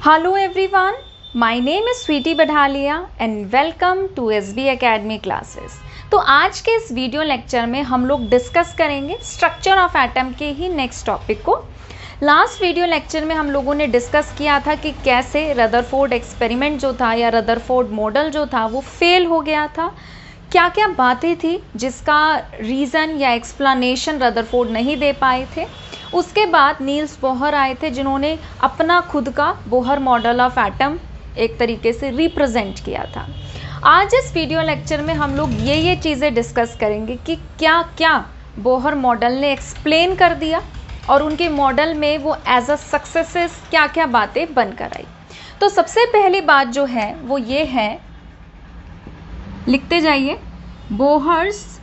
Hello everyone, my name is Sweety Badhalia and welcome to SB Academy classes। तो आज के इस video lecture में हम लोग डिस्कस करेंगे स्ट्रक्चर ऑफ एटम के ही नेक्स्ट टॉपिक को। लास्ट वीडियो लेक्चर में हम लोगों ने डिस्कस किया था कि कैसे रदरफोर्ड एक्सपेरिमेंट जो था या रदरफोर्ड मॉडल जो था वो फेल हो गया था, क्या क्या बातें थी जिसका रीज़न या एक्सप्लेनेशन रदरफोर्ड नहीं दे पाए थे। उसके बाद नील्स बोहर आए थे जिन्होंने अपना खुद का बोहर मॉडल ऑफ एटम एक तरीके से रिप्रेजेंट किया था। आज इस वीडियो लेक्चर में हम लोग ये चीज़ें डिस्कस करेंगे कि क्या क्या बोहर मॉडल ने एक्सप्लेन कर दिया और उनके मॉडल में वो एज अ सक्सेसेस क्या क्या बातें बनकर आई। तो सबसे पहली बात जो है वो ये है, लिखते जाइए, बोहर्स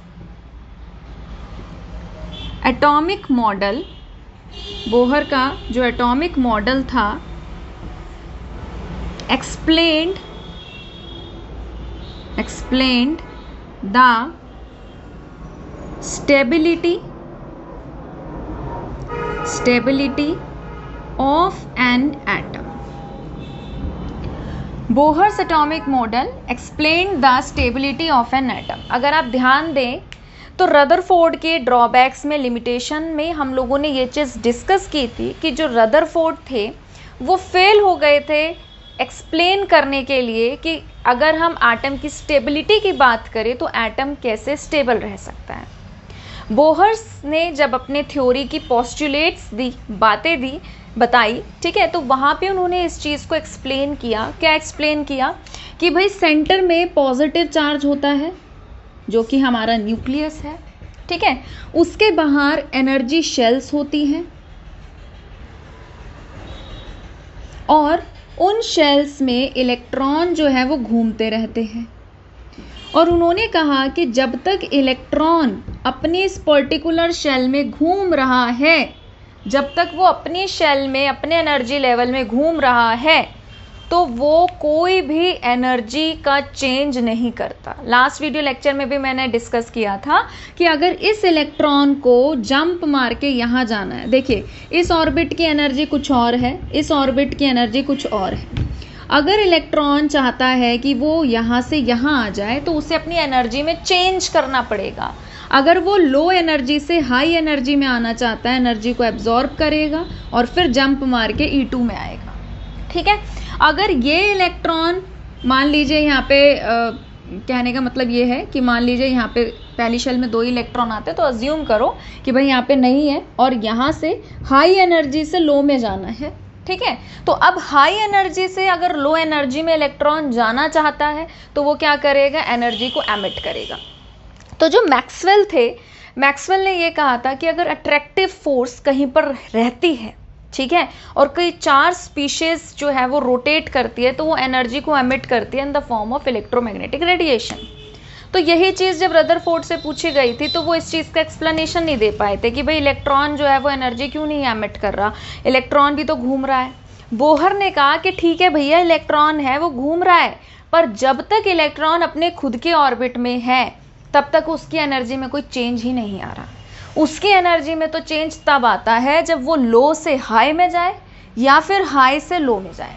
एटॉमिक मॉडल, बोहर का जो एटॉमिक मॉडल था explained the stability of an atom. Bohr's atomic model explained the stability of an atom. अगर आप ध्यान दें तो रदरफोर्ड के ड्रॉबैक्स में, लिमिटेशन में हम लोगों ने ये चीज़ डिस्कस की थी कि जो रदरफोर्ड थे वो फेल हो गए थे एक्सप्लेन करने के लिए कि अगर हम एटम की स्टेबिलिटी की बात करें तो एटम कैसे स्टेबल रह सकता है। बोहर्स ने जब अपने थ्योरी की पोस्टुलेट्स दी, बातें दी, बताई, ठीक है, तो वहाँ पे उन्होंने इस चीज़ को एक्सप्लेन किया। क्या एक्सप्लेन किया कि भाई सेंटर में पॉजिटिव चार्ज होता है जो कि हमारा न्यूक्लियस है, ठीक है, उसके बाहर एनर्जी शेल्स होती हैं और उन शेल्स में इलेक्ट्रॉन जो है वो घूमते रहते हैं। और उन्होंने कहा कि जब तक इलेक्ट्रॉन अपनी इस पर्टिकुलर शेल में घूम रहा है, जब तक वो अपनी शेल में अपने एनर्जी लेवल में घूम रहा है तो वो कोई भी एनर्जी का चेंज नहीं करता। लास्ट वीडियो लेक्चर में भी मैंने डिस्कस किया था कि अगर इस इलेक्ट्रॉन को जंप मार के यहाँ जाना है, देखिए इस ऑर्बिट की एनर्जी कुछ और है, इस ऑर्बिट की एनर्जी कुछ और है। अगर इलेक्ट्रॉन चाहता है कि वो यहाँ से यहाँ आ जाए तो उसे अपनी एनर्जी में चेंज करना पड़ेगा। अगर वो लो एनर्जी से हाई एनर्जी में आना चाहता है, एनर्जी को एब्जॉर्ब करेगा और फिर जंप मार के E2 में आएगा, ठीक है। अगर ये इलेक्ट्रॉन, मान लीजिए यहाँ पे कहने का मतलब ये है कि मान लीजिए यहाँ पे पहली शेल में 2 इलेक्ट्रॉन आते हैं तो अज्यूम करो कि भाई यहाँ पे नहीं है और यहाँ से हाई एनर्जी से लो में जाना है, ठीक है। तो अब हाई एनर्जी से अगर लो एनर्जी में इलेक्ट्रॉन जाना चाहता है तो वो क्या करेगा, एनर्जी को एमिट करेगा। तो जो मैक्सवेल थे, मैक्सवेल ने ये कहा था कि अगर अट्रैक्टिव फोर्स कहीं पर रहती है, ठीक है, और कोई 4 स्पीशीज जो है वो रोटेट करती है तो वो एनर्जी को एमिट करती है in the form of electromagnetic radiation. तो यही चीज़ जब रदरफोर्ड से पूछी गई थी तो वो इस चीज़ का एक्सप्लेनेशन नहीं दे पाए थे कि भाई इलेक्ट्रॉन जो है वो एनर्जी क्यों नहीं एमिट कर रहा, इलेक्ट्रॉन भी तो घूम रहा है। बोहर ने कहा कि ठीक है भैया, इलेक्ट्रॉन है वो घूम रहा है, पर जब तक इलेक्ट्रॉन अपने खुद के ऑर्बिट में है तब तक उसकी एनर्जी में कोई चेंज ही नहीं आ रहा। उसकी एनर्जी में तो चेंज तब आता है जब वो लो से हाई में जाए या फिर हाई से लो में जाए।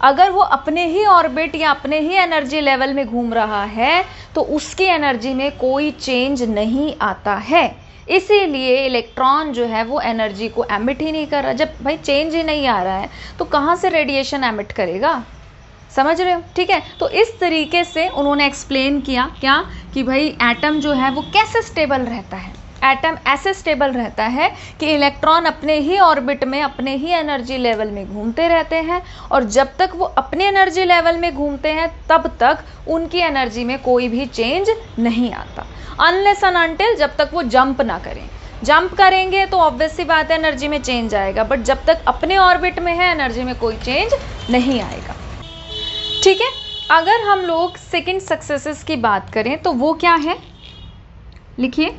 अगर वो अपने ही ऑर्बिट या अपने ही एनर्जी लेवल में घूम रहा है तो उसकी एनर्जी में कोई चेंज नहीं आता है। इसीलिए इलेक्ट्रॉन जो है वो एनर्जी को एमिट ही नहीं कर रहा। जब भाई चेंज ही नहीं आ रहा है तो कहाँ से रेडिएशन एमिट करेगा, समझ रहे हो, ठीक है। तो इस तरीके से उन्होंने एक्सप्लेन किया क्या कि भाई एटम जो है वो कैसे स्टेबल रहता है। एटम ऐसे स्टेबल रहता है कि इलेक्ट्रॉन अपने ही ऑर्बिट में अपने ही एनर्जी लेवल में घूमते रहते हैं और जब तक वो अपने एनर्जी लेवल में घूमते हैं तब तक उनकी एनर्जी में कोई भी चेंज नहीं आता, अनलेस एंड अनटिल जब तक वो जंप ना करें। जंप करेंगे तो ऑब्वियस सी बात है एनर्जी में चेंज आएगा, बट जब तक अपने ऑर्बिट में है एनर्जी में कोई चेंज नहीं आएगा, ठीक है। अगर हम लोग सेकेंड सक्सेसेस की बात करें तो वो क्या है, लिखिए,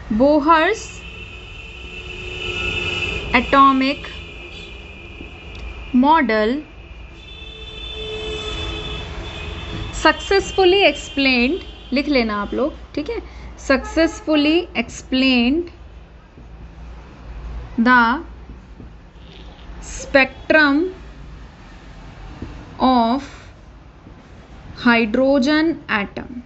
Bohr's atomic model successfully explained, लिख लेना आप लोग, ठीक है, successfully explained the spectrum of hydrogen atom.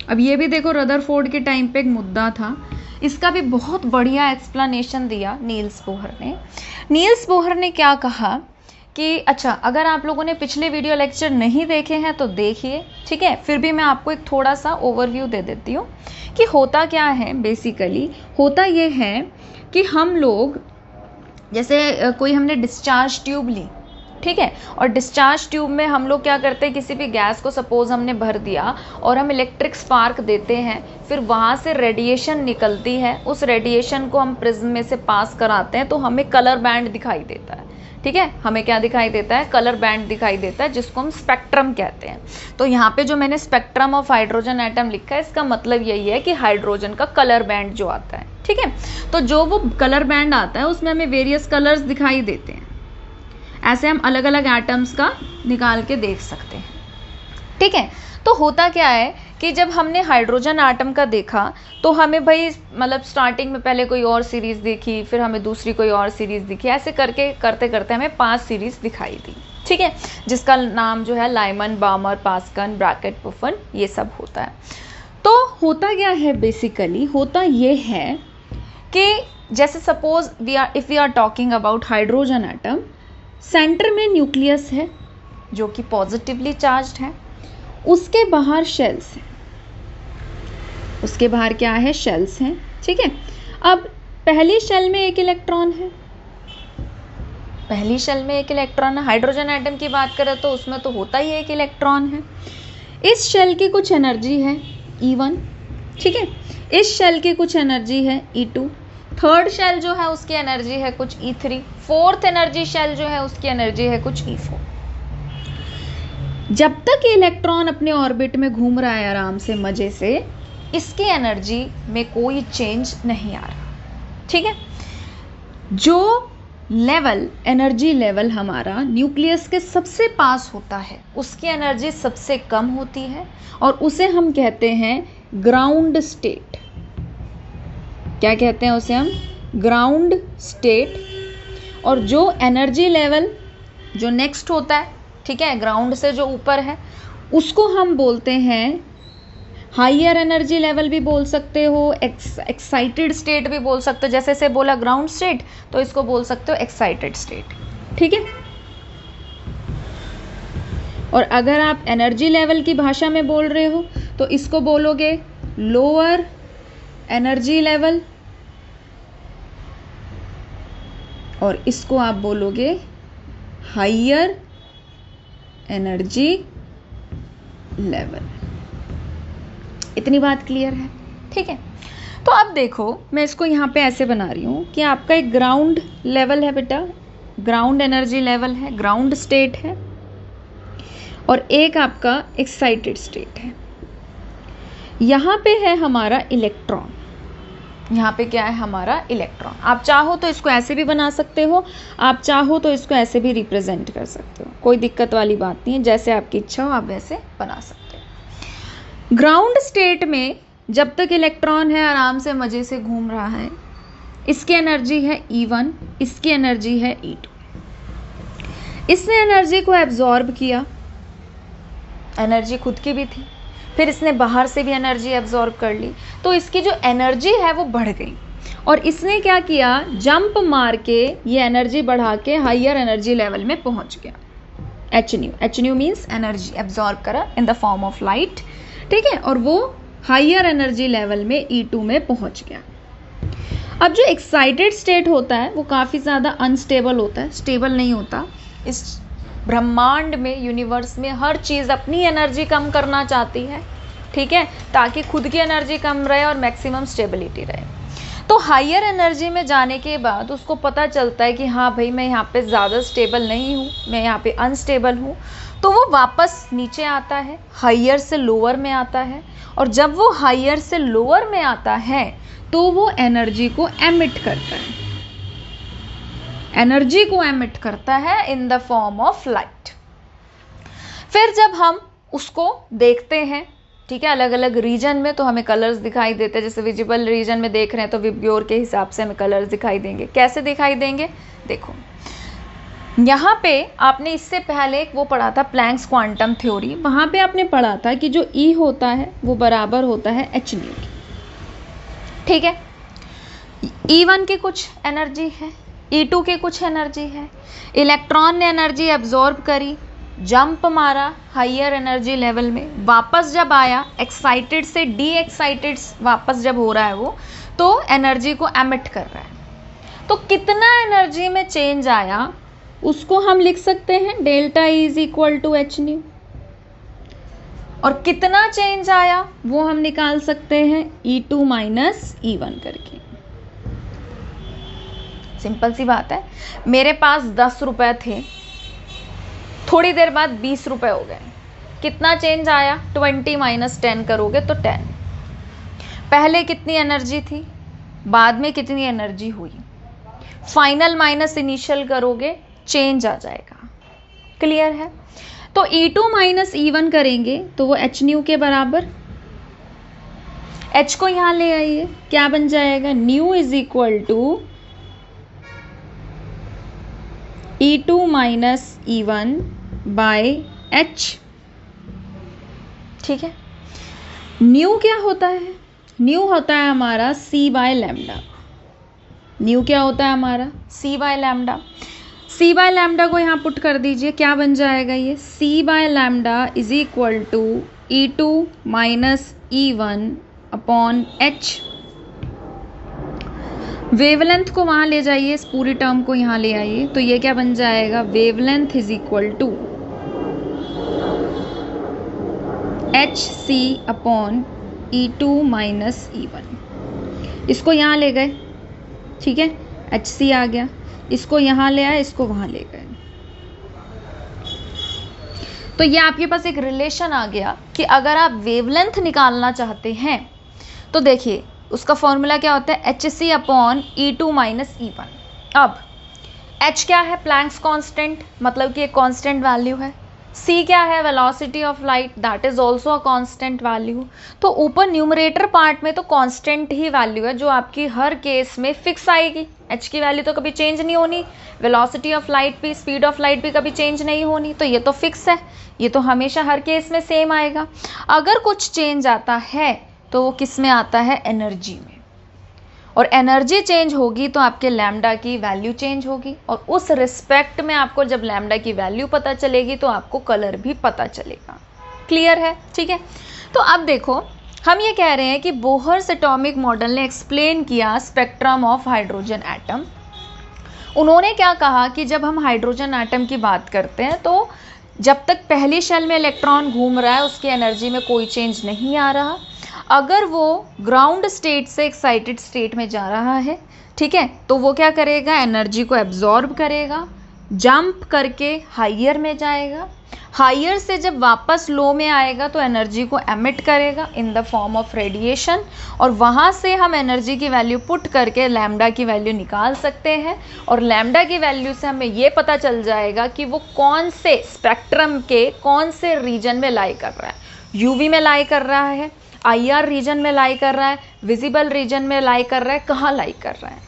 अब ये भी देखो रदरफोर्ड के टाइम पे एक मुद्दा था, इसका भी बहुत बढ़िया एक्सप्लेनेशन दिया नील्स बोहर ने। नील्स बोहर ने क्या कहा कि अच्छा, अगर आप लोगों ने पिछले वीडियो लेक्चर नहीं देखे हैं तो देखिए, ठीक है, फिर भी मैं आपको एक थोड़ा सा ओवरव्यू दे देती हूँ कि होता क्या है। बेसिकली होता ये है कि हम लोग जैसे कोई हमने डिस्चार्ज ट्यूब ली, ठीक है, और डिस्चार्ज ट्यूब में हम लोग क्या करते हैं, किसी भी गैस को सपोज हमने भर दिया और हम इलेक्ट्रिक स्पार्क देते हैं, फिर वहाँ से रेडिएशन निकलती है, उस रेडिएशन को हम प्रिज्म में से पास कराते हैं तो हमें कलर बैंड दिखाई देता है, ठीक है, हमें क्या दिखाई देता है, कलर बैंड दिखाई देता है, जिसको हम स्पेक्ट्रम कहते हैं। तो यहाँ पे जो मैंने स्पेक्ट्रम ऑफ हाइड्रोजन एटम लिखा है, इसका मतलब यही है कि हाइड्रोजन का कलर बैंड जो आता है, ठीक है, तो जो वो कलर बैंड आता है उसमें हमें वेरियस कलर्स दिखाई देते हैं। ऐसे हम अलग अलग एटम्स का निकाल के देख सकते हैं, ठीक है। तो होता क्या है कि जब हमने हाइड्रोजन एटम का देखा तो हमें भाई मतलब स्टार्टिंग में पहले कोई और सीरीज दिखी, फिर हमें दूसरी कोई और सीरीज दिखी, ऐसे करके करते करते हमें 5 सीरीज दिखाई दी, ठीक है, जिसका नाम जो है लाइमन, बामर, पास्कन, ब्रैकेट, पुफन, ये सब होता है। तो होता क्या है, बेसिकली होता ये है कि जैसे suppose if we are talking about hydrogen atom, centre में न्यूक्लियस है जो कि पॉजिटिवली चार्ज्ड है, उसके बाहर शेल्स हैं, उसके बाहर क्या है, शेल्स हैं, ठीक है। अब पहली शेल में एक इलेक्ट्रॉन है, पहली शेल में एक इलेक्ट्रॉन है। हाइड्रोजन एटम की बात करें तो उसमें तो होता ही एक इलेक्ट्रॉन है। इस शेल की कुछ एनर्जी है E1, ठीक है, इस शेल की कुछ एनर्जी है E2, थर्ड शेल जो है उसकी एनर्जी है कुछ E3, फोर्थ एनर्जी शेल जो है उसकी एनर्जी है कुछ E4। जब तक इलेक्ट्रॉन अपने ऑर्बिट में घूम रहा है आराम से, मजे से, इसकी एनर्जी में कोई चेंज नहीं आ रहा, ठीक है। जो लेवल, एनर्जी लेवल हमारा न्यूक्लियस के सबसे पास होता है, उसकी एनर्जी सबसे कम होती है और उसे हम कहते हैं ग्राउंड स्टेट। क्या कहते हैं उसे हम, ग्राउंड स्टेट। और जो एनर्जी लेवल जो नेक्स्ट होता है, ठीक है, ग्राउंड से जो ऊपर है, उसको हम बोलते हैं हाइयर एनर्जी लेवल भी बोल सकते हो, एक्साइटेड स्टेट भी बोल सकते हो। जैसे से बोला ग्राउंड स्टेट, तो इसको बोल सकते हो एक्साइटेड स्टेट, ठीक है। और अगर आप एनर्जी लेवल की भाषा में बोल रहे हो तो इसको बोलोगे लोअर एनर्जी लेवल, और इसको आप बोलोगे हाइयर एनर्जी लेवल। इतनी बात क्लियर है, ठीक है। तो अब देखो, मैं इसको यहाँ पे ऐसे बना रही हूँ कि आपका एक ग्राउंड लेवल है बेटा, ग्राउंड एनर्जी लेवल है, ग्राउंड स्टेट है, और एक आपका एक्साइटेड स्टेट है। यहाँ पे है हमारा इलेक्ट्रॉन, यहाँ पे क्या है हमारा इलेक्ट्रॉन। आप चाहो तो इसको ऐसे भी बना सकते हो, आप चाहो तो इसको ऐसे भी रिप्रेजेंट कर सकते हो, कोई दिक्कत वाली बात नहीं है, जैसे आपकी इच्छा हो आप वैसे बना सकते हो। ग्राउंड स्टेट में जब तक इलेक्ट्रॉन है आराम से मजे से घूम रहा है, इसकी एनर्जी है E1, इसकी एनर्जी है E2। इसने एनर्जी को एब्जॉर्ब किया, एनर्जी खुद की भी थी, फिर इसने बाहर से भी एनर्जी एब्जॉर्ब कर ली, तो इसकी जो एनर्जी है वो बढ़ गई। और इसने क्या किया, जंप मार के ये एनर्जी बढ़ा के हाइयर एनर्जी लेवल में पहुंच गया। HNU मीन्स एनर्जी एब्जॉर्ब करा in the form of light, ठीक है, और वो हाइयर एनर्जी लेवल में E2 में पहुंच गया। अब जो एक्साइटेड स्टेट होता है वो काफ़ी ज़्यादा अनस्टेबल होता है, स्टेबल नहीं होता। इस ब्रह्मांड में, यूनिवर्स में हर चीज़ अपनी एनर्जी कम करना चाहती है, ठीक है, ताकि खुद की एनर्जी कम रहे और मैक्सिमम स्टेबिलिटी रहे। तो हाइयर एनर्जी में जाने के बाद उसको पता चलता है कि हाँ भाई, मैं यहाँ पे ज़्यादा स्टेबल नहीं हूँ, मैं यहाँ पे अनस्टेबल हूँ, तो वो वापस नीचे आता है, हाइयर से लोअर में आता है। और जब वो हाइयर से लोअर में आता है तो वो एनर्जी को एमिट करता है, एनर्जी को एमिट करता है in the form of light. फिर जब हम उसको देखते हैं, ठीक है, अलग अलग रीजन में, तो हमें कलर्स दिखाई देते हैं। जैसे विजिबल रीजन में देख रहे हैं तो विबग्योर के हिसाब से हमें कलर्स दिखाई देंगे। कैसे दिखाई देंगे, देखो, यहाँ पे आपने इससे पहले वो पढ़ा था प्लैंक्स क्वांटम थ्योरी, वहाँ पे आपने पढ़ा था कि जो E होता है वो बराबर होता है h न्यू की, ठीक है। E1 की कुछ एनर्जी है, E2 की कुछ एनर्जी है, इलेक्ट्रॉन ने एनर्जी एब्जॉर्ब करी, जंप मारा हायर एनर्जी लेवल में, वापस जब आया एक्साइटेड से डी एक्साइटेड वापस जब हो रहा है वो, तो एनर्जी को एमिट कर रहा है। तो कितना एनर्जी में चेंज आया उसको हम लिख सकते हैं delta E is equal to H nu, और कितना चेंज आया वो हम निकाल सकते हैं E2 माइनस E1 करके। सिंपल सी बात है, मेरे पास 10 रुपए थे, थोड़ी देर बाद 20 रुपए हो गए, कितना चेंज आया? 20 माइनस 10 करोगे तो 10। पहले कितनी एनर्जी थी, बाद में कितनी एनर्जी हुई, फाइनल माइनस इनिशियल करोगे, चेंज आ जाएगा। क्लियर है? तो E2 माइनस E1 करेंगे तो वो h न्यू के बराबर, h को यहां ले आइए, क्या बन जाएगा? Nu is equal to E2 minus E1 by h, ठीक है। न्यू क्या होता है? न्यू होता है हमारा c बाय लैम्डा। न्यू क्या होता है हमारा? c by lambda. c by lambda को यहाँ पुट कर दीजिए, क्या बन जाएगा ये? c by lambda is equal to E2 minus E1 upon h। Wavelength को वहाँ ले जाइए, इस पूरी टर्म को यहाँ ले आइए, तो ये क्या बन जाएगा? Wavelength is equal to HC upon E2 minus E1। इसको यहाँ ले गए, ठीक है, HC आ गया, इसको यहाँ ले आए, इसको वहाँ ले गए, तो ये आपके पास एक रिलेशन आ गया कि अगर आप वेवलेंथ निकालना चाहते हैं तो देखिए उसका फॉर्मूला क्या होता है? HC upon E2 minus E1। अब H क्या है? प्लैंक्स कांस्टेंट, मतलब कि एक कांस्टेंट वैल्यू है। C क्या है? Velocity of light, that is also a constant value. तो ऊपर न्यूमरेटर पार्ट में तो कांस्टेंट ही वैल्यू है जो आपकी हर केस में फिक्स आएगी। H की वैल्यू तो कभी चेंज नहीं होनी, वेलोसिटी ऑफ लाइट भी, स्पीड ऑफ लाइट भी कभी चेंज नहीं होनी, तो ये तो फिक्स है, ये तो हमेशा हर केस में सेम आएगा। अगर कुछ चेंज आता है तो वो किस में आता है? एनर्जी में, और एनर्जी चेंज होगी तो आपके लैम्डा की वैल्यू चेंज होगी, और उस रिस्पेक्ट में आपको जब लैम्डा की वैल्यू पता चलेगी तो आपको कलर भी पता चलेगा। क्लियर है? ठीक है। तो अब देखो हम ये कह रहे हैं कि बोहर्स एटॉमिक मॉडल ने एक्सप्लेन किया स्पेक्ट्रम ऑफ हाइड्रोजन एटम। उन्होंने क्या कहा कि जब हम हाइड्रोजन एटम की बात करते हैं तो जब तक पहली शेल में इलेक्ट्रॉन घूम रहा है उसकी एनर्जी में कोई चेंज नहीं आ रहा। अगर वो ग्राउंड स्टेट से एक्साइटेड स्टेट में जा रहा है, ठीक है, तो वो क्या करेगा? एनर्जी को एब्जॉर्ब करेगा, जंप करके हायर में जाएगा, हायर से जब वापस लो में आएगा तो एनर्जी को एमिट करेगा in the form of radiation, और वहाँ से हम एनर्जी की वैल्यू पुट करके लैम्डा की वैल्यू निकाल सकते हैं, और लैम्डा की वैल्यू से हमें ये पता चल जाएगा कि वो कौन से स्पेक्ट्रम के कौन से रीजन में लाई कर रहा है। यूवी में लाई कर रहा है, IR रीजन में लाई कर रहा है, विजिबल रीजन में लाई कर रहा है, कहाँ लाई कर रहा है।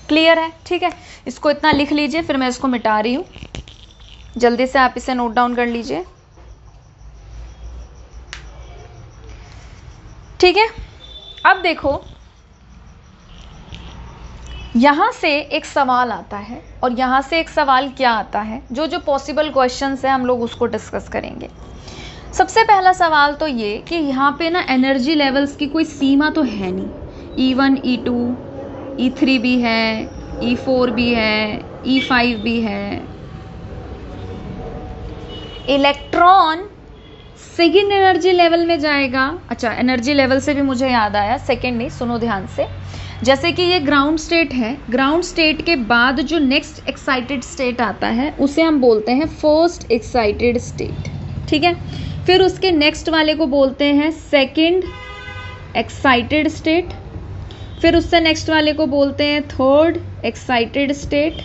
क्लियर है? ठीक है, इसको इतना लिख लीजिए, फिर मैं इसको मिटा रही हूँ, जल्दी से आप इसे नोट डाउन कर लीजिए। ठीक है, अब देखो यहां से एक सवाल आता है, और यहां से एक सवाल क्या आता है, जो जो पॉसिबल क्वेश्चंस है हम लोग उसको डिस्कस करेंगे। सबसे पहला सवाल तो ये कि यहाँ पे ना एनर्जी लेवल्स की कोई सीमा तो है नहीं। E1, E2, E3 भी है, E4 भी है, E5 भी है। इलेक्ट्रॉन सेकेंड एनर्जी लेवल में जाएगा। अच्छा, एनर्जी लेवल से भी मुझे याद आया, सेकेंड नहीं, सुनो ध्यान से। जैसे कि ये ग्राउंड स्टेट है, ग्राउंड स्टेट के बाद जो नेक्स्ट एक्साइटेड स्टेट आता है उसे हम बोलते हैं फर्स्ट एक्साइटेड स्टेट, ठीक है। फिर उसके नेक्स्ट वाले को बोलते हैं सेकेंड एक्साइटेड स्टेट, फिर उससे नेक्स्ट वाले को बोलते हैं थर्ड एक्साइटेड स्टेट,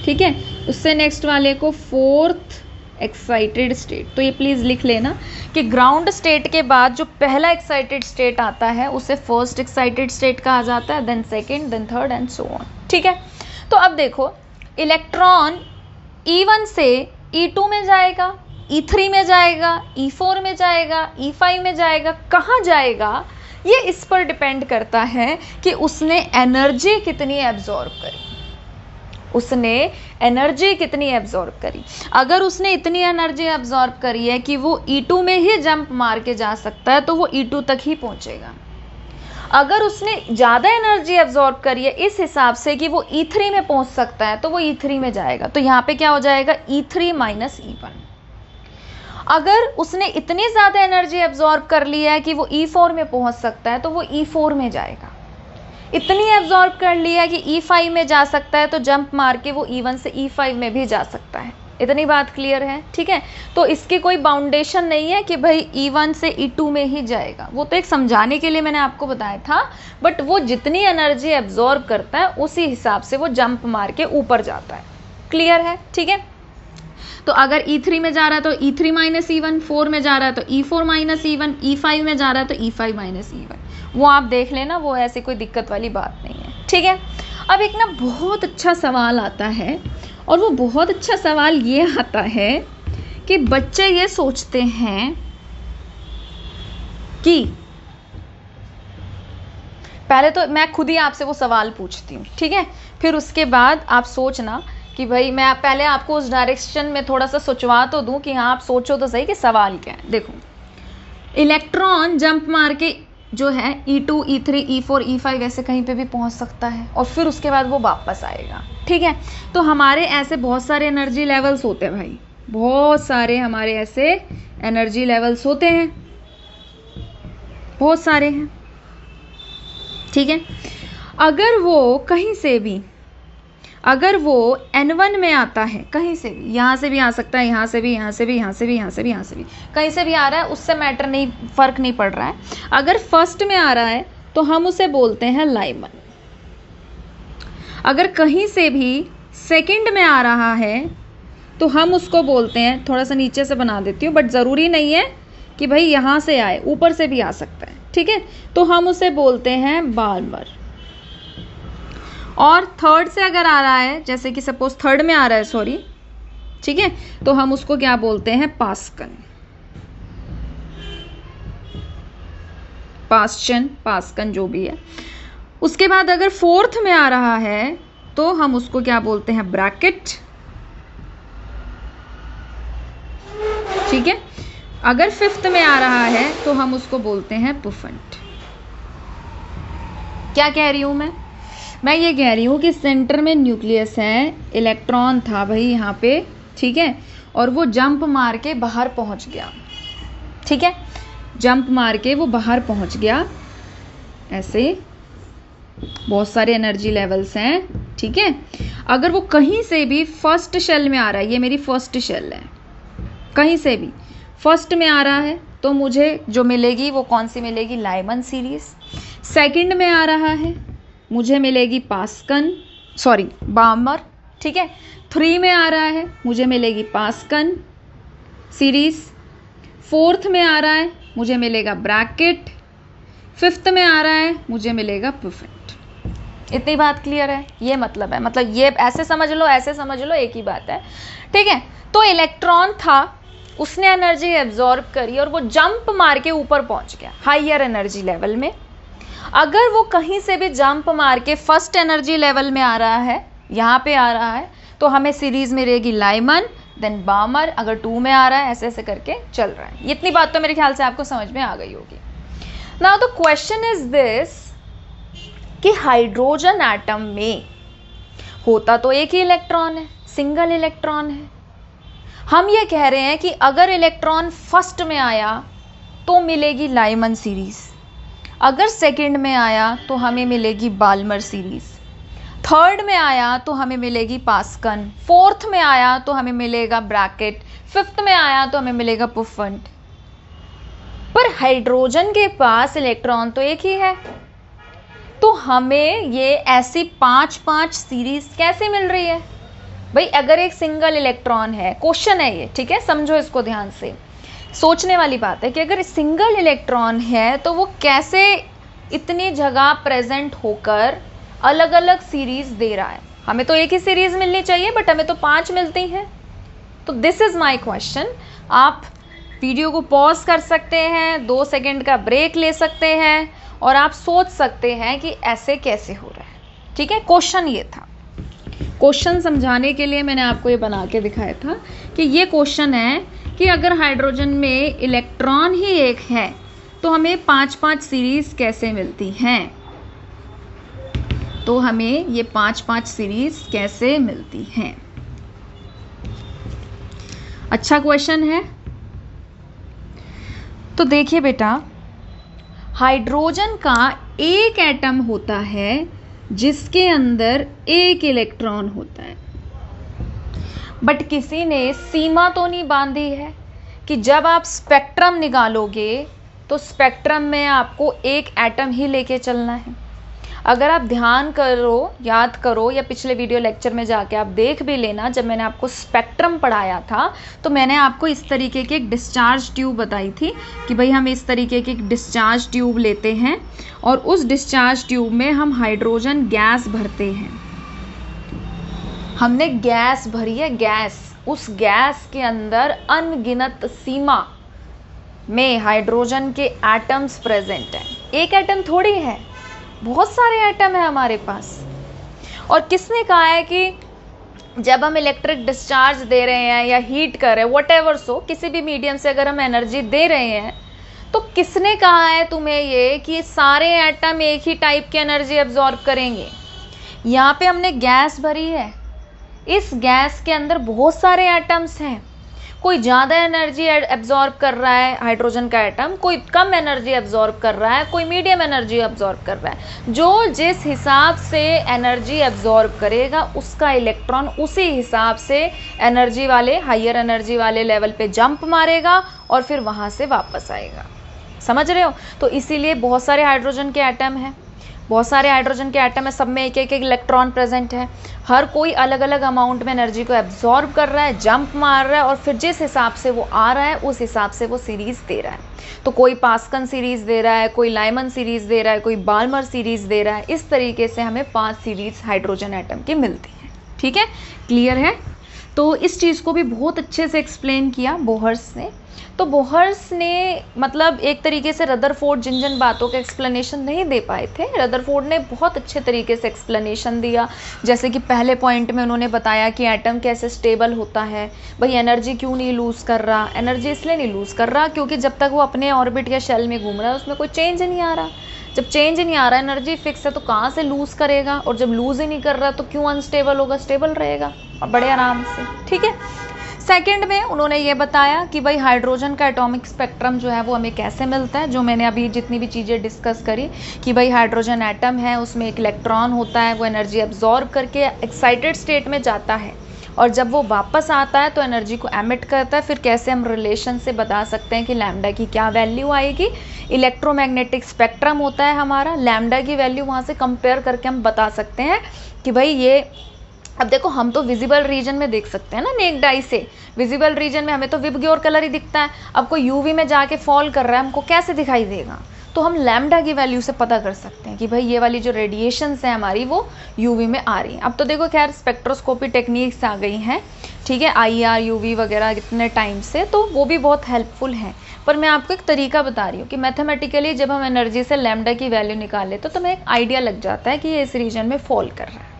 ठीक है। उससे नेक्स्ट वाले को फोर्थ एक्साइटेड स्टेट। तो ये प्लीज़ लिख लेना कि ग्राउंड स्टेट के बाद जो पहला एक्साइटेड स्टेट आता है उसे फर्स्ट एक्साइटेड स्टेट कहा जाता है, then second, then third and so on, ठीक है। तो अब देखो इलेक्ट्रॉन E1 से E2 में जाएगा, E3 में जाएगा, E4 में जाएगा, E5 में जाएगा, कहाँ जाएगा ये इस पर डिपेंड करता है कि उसने एनर्जी कितनी एब्जॉर्ब करी, उसने एनर्जी कितनी एब्जॉर्ब करी। अगर उसने इतनी एनर्जी एब्जॉर्ब करी है कि वो E2 में ही जंप मार के जा सकता है तो वो E2 तक ही पहुंचेगा। अगर उसने ज़्यादा एनर्जी एब्जॉर्ब करी है इस हिसाब से कि वो E3 में पहुंच सकता है तो वो E3 में जाएगा। तो यहाँ पे क्या हो जाएगा, E3 माइनस E1। अगर उसने इतनी ज़्यादा एनर्जी एब्जॉर्ब कर ली है कि वो E4 में पहुंच सकता है तो वो E4 में जाएगा। इतनी एब्जॉर्ब कर लिया है कि E5 में जा सकता है तो जंप मार के वो E1 से E5 में भी जा सकता है। इतनी बात क्लियर है, ठीक है। तो इसकी कोई बाउंडेशन नहीं है कि भाई E1 से E2 में ही जाएगा, वो तो एक समझाने के लिए मैंने आपको बताया था, बट वो जितनी एनर्जी एब्जॉर्ब करता है उसी हिसाब से वो जंप मार के ऊपर जाता है। क्लियर है, ठीक है। तो अगर E3 में जा रहा है तो E3 माइनस E1, 4 में जा रहा है तो E4 माइनस E1, E5 में जा रहा है तो E5 माइनस E1, वो आप देख लेना, वो ऐसी कोई दिक्कत वाली बात नहीं है, ठीक है। अब एक ना बहुत अच्छा सवाल आता है, और वो बहुत अच्छा सवाल ये आता है कि बच्चे ये सोचते हैं कि, पहले तो मैं खुद ही आपसे वो सवाल पूछती हूँ, ठीक है, फिर उसके बाद आप सोचना कि भाई मैं पहले आपको उस डायरेक्शन में थोड़ा सा सोचवा तो दूं कि हाँ आप सोचो तो सही कि सवाल क्या है। देखो, इलेक्ट्रॉन जंप मार के जो है E2, E3, E4, E5 ऐसे कहीं पे भी पहुंच सकता है और फिर उसके बाद वो वापस आएगा, ठीक है। तो हमारे ऐसे बहुत सारे एनर्जी लेवल्स होते हैं भाई, बहुत सारे हमारे ऐसे एनर्जी लेवल्स होते हैं, बहुत सारे हैं, ठीक है। अगर वो कहीं से भी, अगर वो N1 में आता है, कहीं से भी, यहाँ से भी आ सकता है, यहाँ से भी, यहाँ से भी, यहाँ से भी, यहाँ से भी, यहाँ से भी, कहीं से भी आ रहा है, उससे मैटर नहीं, फर्क नहीं पड़ रहा है। अगर फर्स्ट में आ रहा है तो हम उसे बोलते हैं लाइमन। अगर कहीं से भी सेकंड में आ रहा है तो हम उसको बोलते हैं, थोड़ा सा नीचे से बना देती हूँ, बट ज़रूरी नहीं है कि भाई यहाँ से आए, ऊपर से भी आ सकता है, ठीक है। तो हम उसे बोलते हैं बाल्मर। और थर्ड से अगर आ रहा है, जैसे कि सपोज थर्ड में आ रहा है, सॉरी, ठीक है, तो हम उसको क्या बोलते हैं, पास्कन, पास्चन, पास्कन, जो भी है। उसके बाद अगर फोर्थ में आ रहा है तो हम उसको क्या बोलते हैं, ब्रैकेट, ठीक है। अगर फिफ्थ में आ रहा है तो हम उसको बोलते हैं पुफेंट। क्या कह रही हूं मैं ये कह रही हूँ कि सेंटर में न्यूक्लियस है, इलेक्ट्रॉन था भाई यहाँ पे, ठीक है, और वो जंप मार के बाहर पहुँच गया, ठीक है, जंप मार के वो बाहर पहुँच गया। ऐसे बहुत सारे एनर्जी लेवल्स हैं, ठीक है। अगर वो कहीं से भी फर्स्ट शेल में आ रहा है, ये मेरी फर्स्ट शेल है, कहीं से भी फर्स्ट में आ रहा है तो मुझे जो मिलेगी वो कौन सी मिलेगी, लाइमन सीरीज। सेकंड में आ रहा है मुझे मिलेगी पास्कन, सॉरी बाल्मर, ठीक है। 3 में आ रहा है मुझे मिलेगी पास्कन सीरीज। फोर्थ में आ रहा है मुझे मिलेगा ब्रैकेट। फिफ्थ में आ रहा है मुझे मिलेगा पुफेंट। इतनी बात क्लियर है, ये मतलब है, मतलब ये ऐसे समझ लो, ऐसे समझ लो, एक ही बात है, ठीक है। तो इलेक्ट्रॉन था, उसने एनर्जी एब्जॉर्ब करी और वो जंप मार के ऊपर पहुंच गया हायर एनर्जी लेवल में। अगर वो कहीं से भी जंप मार के फर्स्ट एनर्जी लेवल में आ रहा है, यहाँ पे आ रहा है, तो हमें सीरीज मिलेगी लाइमन, देन बाल्मर। अगर 2 में आ रहा है, ऐसे ऐसे करके चल रहा है। इतनी बात तो मेरे ख्याल से आपको समझ में आ गई होगी। Now the question is this कि हाइड्रोजन एटम में होता तो एक ही इलेक्ट्रॉन है, सिंगल इलेक्ट्रॉन है। हम ये कह रहे हैं कि अगर इलेक्ट्रॉन फर्स्ट में आया तो मिलेगी लाइमन सीरीज, अगर सेकंड में आया तो हमें मिलेगी बाल्मर सीरीज, थर्ड में आया तो हमें मिलेगी पास्कन, फोर्थ में आया तो हमें मिलेगा ब्रैकेट, फिफ्थ में आया तो हमें मिलेगा पुफेंट। पर हाइड्रोजन के पास इलेक्ट्रॉन तो एक ही है, तो हमें ये ऐसी 5-5 सीरीज कैसे मिल रही है भाई? अगर एक सिंगल इलेक्ट्रॉन है, क्वेश्चन है ये, ठीक है, समझो इसको ध्यान से, सोचने वाली बात है कि अगर सिंगल इलेक्ट्रॉन है तो वो कैसे इतनी जगह प्रेजेंट होकर अलग अलग सीरीज दे रहा है। हमें तो एक ही सीरीज मिलनी चाहिए बट हमें तो 5 मिलती हैं। तो दिस इज माय क्वेश्चन। आप वीडियो को पॉज कर सकते हैं, 2 सेकंड का ब्रेक ले सकते हैं और आप सोच सकते हैं कि ऐसे कैसे हो रहा है। ठीक है, क्वेश्चन ये था। क्वेश्चन समझाने के लिए मैंने आपको ये बना के दिखाया था कि ये क्वेश्चन है कि अगर हाइड्रोजन में इलेक्ट्रॉन ही एक है तो हमें 5-5 सीरीज कैसे मिलती हैं। तो हमें ये 5-5 सीरीज कैसे मिलती हैं। अच्छा क्वेश्चन है। तो देखिए बेटा, हाइड्रोजन का एक एटम होता है जिसके अंदर एक इलेक्ट्रॉन होता है, बट किसी ने सीमा तो नहीं बांधी है कि जब आप स्पेक्ट्रम निकालोगे तो स्पेक्ट्रम में आपको एक एटम ही लेके चलना है। अगर आप ध्यान करो, याद करो, या पिछले वीडियो लेक्चर में जाके आप देख भी लेना, जब मैंने आपको स्पेक्ट्रम पढ़ाया था तो मैंने आपको इस तरीके की एक डिस्चार्ज ट्यूब बताई थी कि भाई हम इस तरीके की एक डिस्चार्ज ट्यूब लेते हैं और उस डिस्चार्ज ट्यूब में हम हाइड्रोजन गैस भरते हैं। हमने गैस भरी है, गैस। उस गैस के अंदर अनगिनत सीमा में हाइड्रोजन के एटम्स प्रेजेंट हैं। एक एटम थोड़ी है, बहुत सारे एटम है हमारे पास। और किसने कहा है कि जब हम इलेक्ट्रिक डिस्चार्ज दे रहे हैं या हीट कर रहे हैं, व्हाटएवर सो, किसी भी मीडियम से अगर हम एनर्जी दे रहे हैं, तो किसने कहा है तुम्हें ये कि सारे एटम एक ही टाइप की एनर्जी एब्जॉर्ब करेंगे। यहाँ पे हमने गैस भरी है, इस गैस के अंदर बहुत सारे एटम्स हैं। कोई ज़्यादा एनर्जी एब्जॉर्ब कर रहा है हाइड्रोजन का एटम, कोई कम एनर्जी एब्जॉर्ब कर रहा है, कोई मीडियम एनर्जी एब्जॉर्ब कर रहा है। जो जिस हिसाब से एनर्जी एब्जॉर्ब करेगा उसका इलेक्ट्रॉन उसी हिसाब से एनर्जी वाले, हायर एनर्जी वाले लेवल पे जंप मारेगा और फिर वहाँ से वापस आएगा। समझ रहे हो? तो इसीलिए बहुत सारे हाइड्रोजन के एटम हैं, बहुत सारे हाइड्रोजन के एटम है, सब में एक एक इलेक्ट्रॉन प्रेजेंट है। हर कोई अलग अलग अमाउंट में एनर्जी को एब्जॉर्ब कर रहा है, जंप मार रहा है और फिर जिस हिसाब से वो आ रहा है उस हिसाब से वो सीरीज दे रहा है। तो कोई पास्कन सीरीज दे रहा है, कोई लाइमन सीरीज दे रहा है, कोई बाल्मर सीरीज दे रहा है। इस तरीके से हमें 5 सीरीज हाइड्रोजन एटम की मिलती है। ठीक है, क्लियर है? तो इस चीज़ को भी बहुत अच्छे से एक्सप्लेन किया बोहर्स ने। तो बोहर्स ने मतलब एक तरीके से रदरफोर्ड जिन जिन बातों का एक्सप्लेनेशन नहीं दे पाए थे, रदरफोर्ड ने बहुत अच्छे तरीके से एक्सप्लेनेशन दिया। जैसे कि पहले पॉइंट में उन्होंने बताया कि एटम कैसे स्टेबल होता है। भाई एनर्जी क्यों नहीं लूज़ कर रहा? एनर्जी इसलिए नहीं लूज़ कर रहा क्योंकि जब तक वो अपने ऑर्बिट या शेल में घूम रहा है उसमें कोई चेंज नहीं आ रहा। जब चेंज नहीं आ रहा, एनर्जी फिक्स है, तो कहाँ से लूज़ करेगा? और जब लूज़ ही नहीं कर रहा तो क्यों अनस्टेबल होगा? स्टेबल रहेगा और बड़े आराम से। ठीक है। सेकंड में उन्होंने ये बताया कि भाई हाइड्रोजन का एटॉमिक स्पेक्ट्रम जो है वो हमें कैसे मिलता है। जो मैंने अभी जितनी भी चीज़ें डिस्कस करी कि भाई हाइड्रोजन एटम है, उसमें एक इलेक्ट्रॉन होता है, वो एनर्जी एब्जॉर्ब करके एक्साइटेड स्टेट में जाता है और जब वो वापस आता है तो एनर्जी को एमिट करता है। फिर कैसे हम रिलेशन से बता सकते हैं कि लैम्डा की क्या वैल्यू आएगी। इलेक्ट्रोमैग्नेटिक स्पेक्ट्रम होता है हमारा, लैम्डा की वैल्यू वहाँ से कंपेयर करके हम बता सकते हैं कि भाई ये, अब देखो हम तो विजिबल रीजन में देख सकते हैं ना नेक्ड आई से। विजिबल रीजन में हमें तो विबग्योर कलर ही दिखता है। अब कोई यूवी में जाके फॉल कर रहा है, हमको कैसे दिखाई देगा? तो हम लैम्डा की वैल्यू से पता कर सकते हैं कि भाई ये वाली जो रेडिएशंस है हमारी वो यूवी में आ रही हैं। अब तो देखो खैर स्पेक्ट्रोस्कोपी टेक्निक्स आ गई हैं, ठीक है, IR UV वगैरह इतने टाइम से, तो वो भी बहुत हेल्पफुल हैं। पर मैं आपको एक तरीका बता रही हूँ कि मैथमेटिकली जब हम एनर्जी से लैम्डा की वैल्यू निकाले तो हमें एक आइडिया लग जाता है कि ये इस रीजन में फॉल कर रहा है।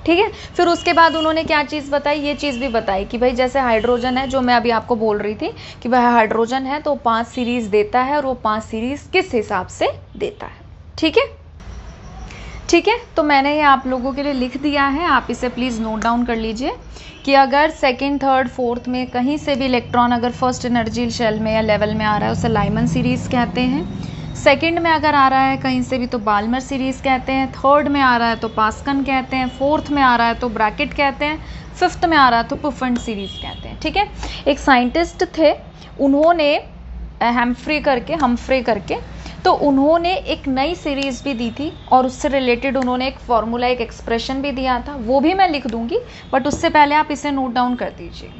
ठीक है। फिर उसके बाद उन्होंने क्या चीज़ बताई, ये चीज़ भी बताई कि भाई जैसे हाइड्रोजन है, जो मैं अभी आपको बोल रही थी कि भाई हाइड्रोजन है तो 5 सीरीज़ देता है और वो 5 सीरीज़ किस हिसाब से देता है। ठीक है, ठीक है। तो मैंने ये आप लोगों के लिए लिख दिया है, आप इसे प्लीज़ नोट डाउन कर लीजिए कि अगर सेकंड, थर्ड, फोर्थ में कहीं से भी इलेक्ट्रॉन अगर फर्स्ट एनर्जी शेल में या लेवल में आ रहा है उसे लाइमन सीरीज़ कहते हैं। सेकंड में अगर आ रहा है कहीं से भी तो बाल्मर सीरीज़ कहते हैं। थर्ड में आ रहा है तो पास्कन कहते हैं। फोर्थ में आ रहा है तो ब्रैकेट कहते हैं। फिफ्थ में आ रहा है तो पुफेंट सीरीज़ कहते हैं। ठीक है। एक साइंटिस्ट थे, उन्होंने हम्फ्रे करके तो उन्होंने एक नई सीरीज़ भी दी थी और उससे रिलेटेड उन्होंने एक फॉर्मूला, एक एक्सप्रेशन भी दिया था, वो भी मैं लिख दूंगी, बट उससे पहले आप इसे नोट डाउन कर दीजिए।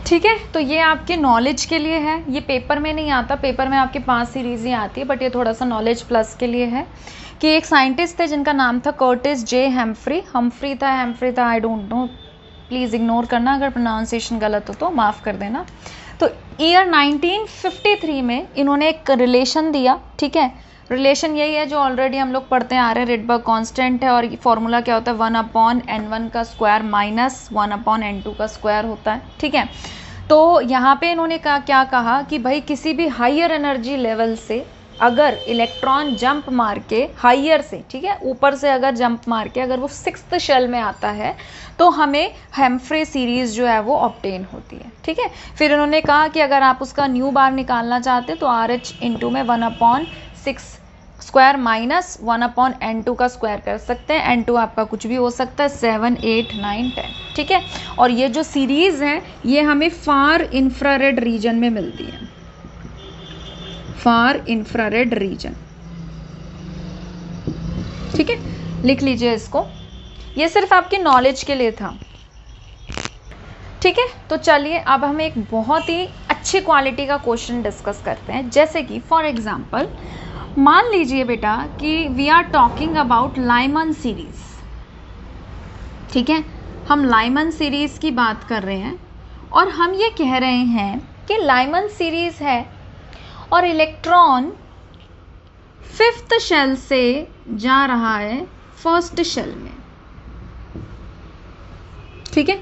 ठीक है। तो ये आपके नॉलेज के लिए है, ये पेपर में नहीं आता, पेपर में आपके 5 सीरीज़ ही आती है, बट ये थोड़ा सा नॉलेज प्लस के लिए है कि एक साइंटिस्ट थे जिनका नाम था कर्टिस जे हम्फ्री था, I don't know, please ignore करना अगर प्रोनाउंसिएशन गलत हो तो माफ़ कर देना। तो ईयर 1953 में इन्होंने एक रिलेशन दिया, ठीक है। रिलेशन यही है जो ऑलरेडी हम लोग पढ़ते आ रहे हैं, रिडबर्ग कांस्टेंट है और फॉर्मूला क्या होता है 1/n1 का स्क्वायर माइनस 1/n2 का स्क्वायर होता है, ठीक है। तो यहाँ पे इन्होंने क्या कहा कि भाई किसी भी हायर एनर्जी लेवल से अगर इलेक्ट्रॉन जंप मार के हायर से, ठीक है, ऊपर से अगर जंप मार के अगर वो 6th शेल में आता है तो हमें हेम्फ्रे सीरीज जो है वो ऑब्टेन होती है, ठीक है। फिर उन्होंने कहा कि अगर आप उसका न्यू बार निकालना चाहते तो RH इंटू में 1/6 स्क्वायर माइनस 1/n2 का स्क्वायर कर सकते हैं। n2 आपका कुछ भी हो सकता है, 7, 8, 9, 10, ठीक है। और ये जो सीरीज है ये हमें फार इंफ्रारेड रीजन में मिलती है, फार इंफ्रारेड रीजन, ठीक है। लिख लीजिए इसको, ये सिर्फ आपकी नॉलेज के लिए था, ठीक है। तो चलिए अब हम एक बहुत ही अच्छी क्वालिटी का क्वेश्चन डिस्कस करते हैं। जैसे कि फॉर एग्जांपल मान लीजिए बेटा कि we are talking about Lyman series, ठीक है। हम लाइमन सीरीज की बात कर रहे हैं और हम ये कह रहे हैं कि लाइमन सीरीज है और इलेक्ट्रॉन 5th शेल से जा रहा है 1st शेल में, ठीक है।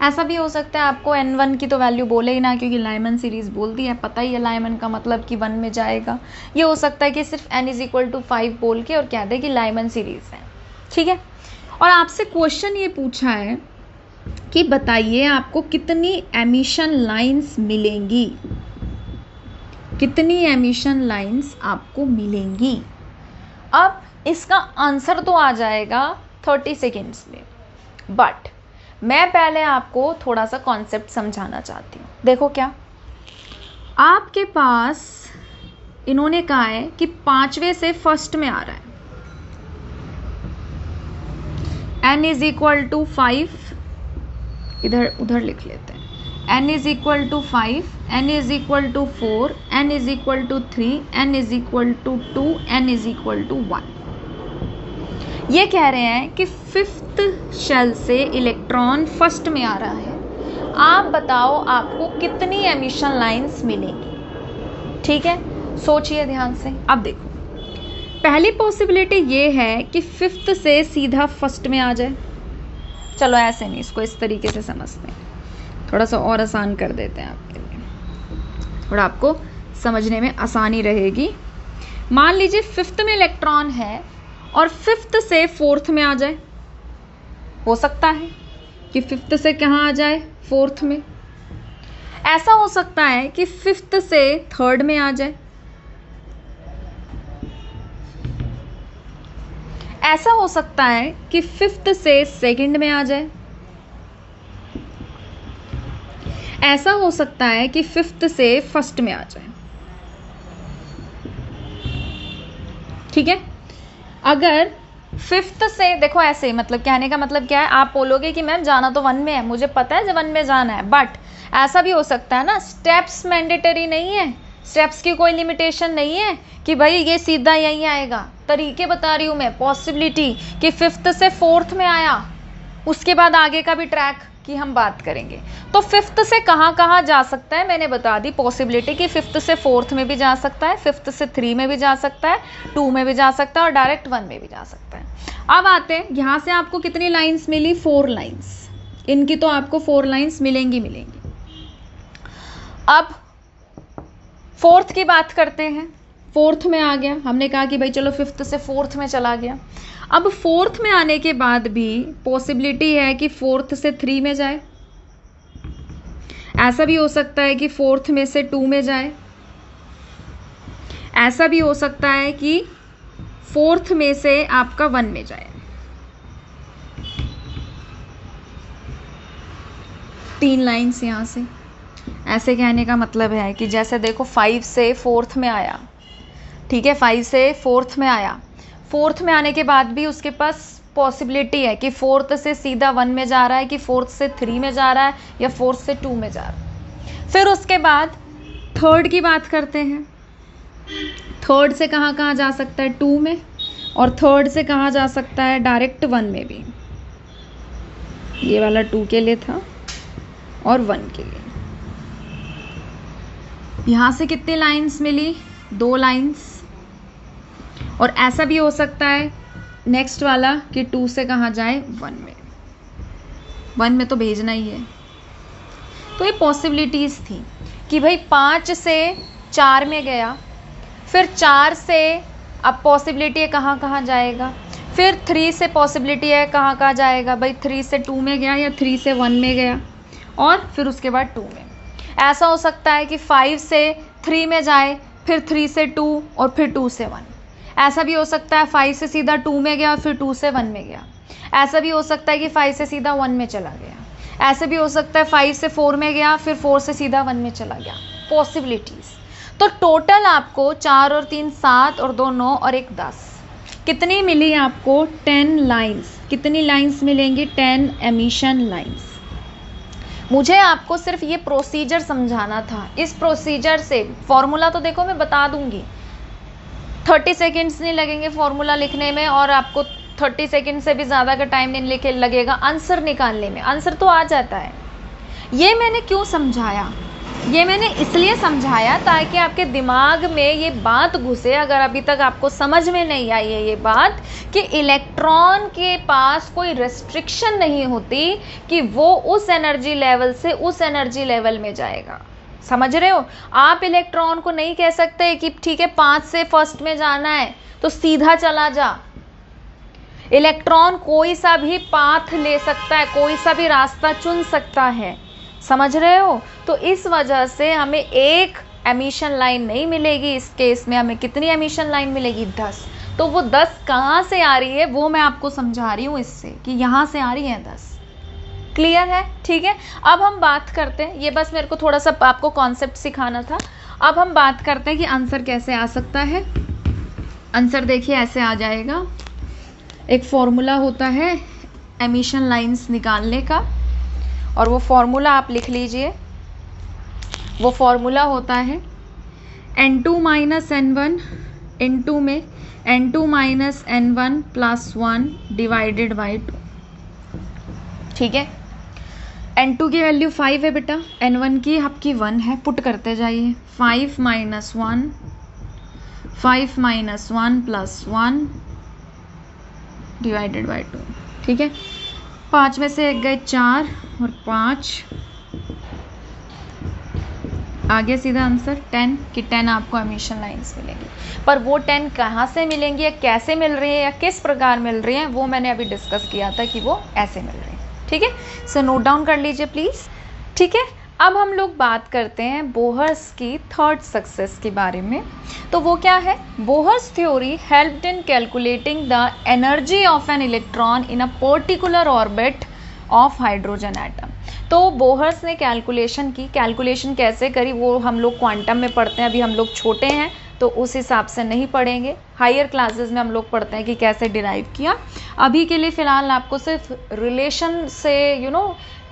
ऐसा भी हो सकता है आपको n1 की तो वैल्यू बोले ही ना, क्योंकि लाइमन सीरीज बोल दी है, पता ही है लाइमन का मतलब कि 1 में जाएगा। ये हो सकता है कि सिर्फ n = 5 बोल के और कह दे कि लाइमन सीरीज है, ठीक है। और आपसे क्वेश्चन ये पूछा है कि बताइए आपको कितनी एमिशन लाइंस मिलेंगी, कितनी एमिशन लाइंस आपको मिलेंगी। अब इसका आंसर तो आ जाएगा 30 सेकेंड्स में, बट मैं पहले आपको थोड़ा सा कॉन्सेप्ट समझाना चाहती हूँ। देखो क्या आपके पास इन्होंने कहा है कि 5वें से 1st में आ रहा है, n = 5, इधर उधर लिख लेते हैं, n = 5, n = 4, n = 3, n = 2, n = 1। ये कह रहे हैं कि 5th शेल से इलेक्ट्रॉन 1st में आ रहा है, आप बताओ आपको कितनी एमिशन लाइंस मिलेंगी, ठीक है। सोचिए ध्यान से। अब देखो पहली पॉसिबिलिटी ये है कि 5th से सीधा 1st में आ जाए। चलो ऐसे नहीं, इसको इस तरीके से समझते हैं, थोड़ा सा और आसान कर देते हैं आपके लिए, थोड़ा आपको समझने में आसानी रहेगी। मान लीजिए 5th में इलेक्ट्रॉन है और 5th से 4th में आ जाए, हो सकता है कि 5th से कहाँ आ जाए 4th में। ऐसा हो सकता है कि 5th से 3rd में आ जाए, ऐसा हो सकता है कि 5th से 2nd में आ जाए, ऐसा हो सकता है कि 5th से 1st में आ जाए, ठीक है। अगर 5th से देखो ऐसे, मतलब कहने का मतलब क्या है, आप बोलोगे कि मैम जाना तो 1 में है, मुझे पता है जब 1 में जाना है, बट ऐसा भी हो सकता है ना, स्टेप्स मैंडेटरी नहीं है, स्टेप्स की कोई लिमिटेशन नहीं है कि भाई ये सीधा यहीं आएगा। तरीके बता रही हूँ मैं, पॉसिबिलिटी कि 5th से 4th में आया, उसके बाद आगे का भी ट्रैक की हम बात करेंगे। तो 5th से कहाँ कहाँ जा सकता है मैंने बता दी पॉसिबिलिटी कि 5th से 4th में भी जा सकता है, 5th से 3 में भी जा सकता है, 2 में भी जा सकता है और डायरेक्ट 1 में भी जा सकता है। अब आते हैं यहाँ से आपको कितनी लाइंस मिली, 4 लाइंस, इनकी तो आपको 4 लाइंस मिलेंगी। अब 4th की बात करते हैं, 4th में आ गया, हमने कहा कि भाई चलो 5th से 4th में चला गया। अब 4th में आने के बाद भी पॉसिबिलिटी है कि 4th से 3 में जाए, ऐसा भी हो सकता है कि 4th में से 2 में जाए, ऐसा भी हो सकता है कि 4th में से आपका 1 में जाए। 3 लाइंस यहाँ से, ऐसे कहने का मतलब है कि जैसे देखो 5 से 4th में आया, ठीक है, 5 से 4th में आया, 4th में आने के बाद भी उसके पास पॉसिबिलिटी है कि 4th से सीधा 1 में जा रहा है, कि 4th से 3 में जा रहा है, या 4th से 2 में जा रहा है। फिर उसके बाद 3rd की बात करते हैं, 3rd से कहाँ कहाँ जा सकता है, 2 में, और थर्ड से कहा जा सकता है डायरेक्ट 1 में भी। ये वाला 2 के लिए था और 1 के लिए। यहाँ से कितनी लाइंस मिली? 2 लाइंस। और ऐसा भी हो सकता है नेक्स्ट वाला कि 2 से कहाँ जाए 1 में। 1 में तो भेजना ही है। तो ये पॉसिबिलिटीज़ थी कि भाई 5 से 4 में गया, फिर 4 से अब पॉसिबिलिटी है कहाँ कहाँ जाएगा, फिर 3 से पॉसिबिलिटी है कहाँ कहाँ जाएगा, भाई 3 से 2 में गया या 3 से 1 में गया, और फिर उसके बाद 2 में। ऐसा हो सकता है कि 5 से 3 में जाए, फिर 3 से 2 और फिर 2 से 1। ऐसा भी हो सकता है 5 से सीधा 2 में गया, फिर 2 से 1 में गया। ऐसा भी हो सकता है कि 5 से सीधा 1 में चला गया। ऐसे भी हो सकता है 5 से 4 में गया, फिर 4 से सीधा 1 में चला गया। पॉसिबिलिटीज़। तो टोटल आपको 4 और 3 7 और 2 9 और 1 10 कितनी मिली आपको? 10 लाइंस। कितनी लाइंस मिलेंगी? 10 एमिशन लाइंस। मुझे आपको सिर्फ ये प्रोसीजर समझाना था। इस प्रोसीजर से फॉर्मूला तो देखो मैं बता दूंगी, 30 सेकेंड्स नहीं लगेंगे फॉर्मूला लिखने में, और आपको 30 सेकेंड से भी ज़्यादा का टाइम नहीं लगेगा आंसर निकालने में। आंसर तो आ जाता है। ये मैंने क्यों समझाया? ये मैंने इसलिए समझाया ताकि आपके दिमाग में ये बात घुसे, अगर अभी तक आपको समझ में नहीं आई है ये बात, कि इलेक्ट्रॉन के पास कोई रेस्ट्रिक्शन नहीं होती कि वो उस एनर्जी लेवल से उस एनर्जी लेवल में जाएगा। समझ रहे हो? आप इलेक्ट्रॉन को नहीं कह सकते कि ठीक है 5 से फर्स्ट में जाना है तो सीधा चला जा। इलेक्ट्रॉन कोई सा भी पाथ ले सकता है, कोई सा भी रास्ता चुन सकता है। समझ रहे हो? तो इस वजह से हमें एक एमिशन लाइन नहीं मिलेगी। इस केस में हमें कितनी एमिशन लाइन मिलेगी? 10। तो वो 10 कहाँ से आ रही है वो मैं आपको समझा रही हूँ इससे, कि यहाँ से आ रही है 10। क्लियर है? ठीक है। अब हम बात करते हैं, ये बस मेरे को थोड़ा सा आपको कॉन्सेप्ट सिखाना था। अब हम बात करते हैं कि आंसर कैसे आ सकता है। आंसर देखिए ऐसे आ जाएगा। एक फॉर्मूला होता है एमिशन लाइंस निकालने का, और वो फॉर्मूला आप लिख लीजिए। वो फॉर्मूला होता है n2 माइनस n1 n2 में n2 minus n1 plus 1 divided by 2। ठीक है। n2 की वैल्यू 5 है बेटा, n1 की आपकी 1 है। पुट करते जाइए। 5 minus 1 5 minus 1 plus 1 divided by 2। ठीक है। 5 में से 1 गए 4 और 5 आगे सीधा आंसर 10 कि 10 आपको एमिशन लाइंस मिलेंगी। पर वो 10 कहाँ से मिलेंगी या कैसे मिल रही है या किस प्रकार मिल रही है वो मैंने अभी डिस्कस किया था कि वो ऐसे मिल रही है। ठीक है। सो नोट डाउन कर लीजिए प्लीज। ठीक है। अब हम लोग बात करते हैं बोहर्स की थर्ड सक्सेस के बारे में। तो वो क्या है? Bohr's theory helped in calculating the energy of an electron in a particular orbit of hydrogen atom. तो बोहर्स ने कैलकुलेशन की। कैलकुलेशन कैसे करी वो हम लोग क्वांटम में पढ़ते हैं, अभी हम लोग छोटे हैं तो उस हिसाब से नहीं पढ़ेंगे। हायर क्लासेस में हम लोग पढ़ते हैं कि कैसे डिराइव किया। अभी के लिए फ़िलहाल आपको सिर्फ रिलेशन से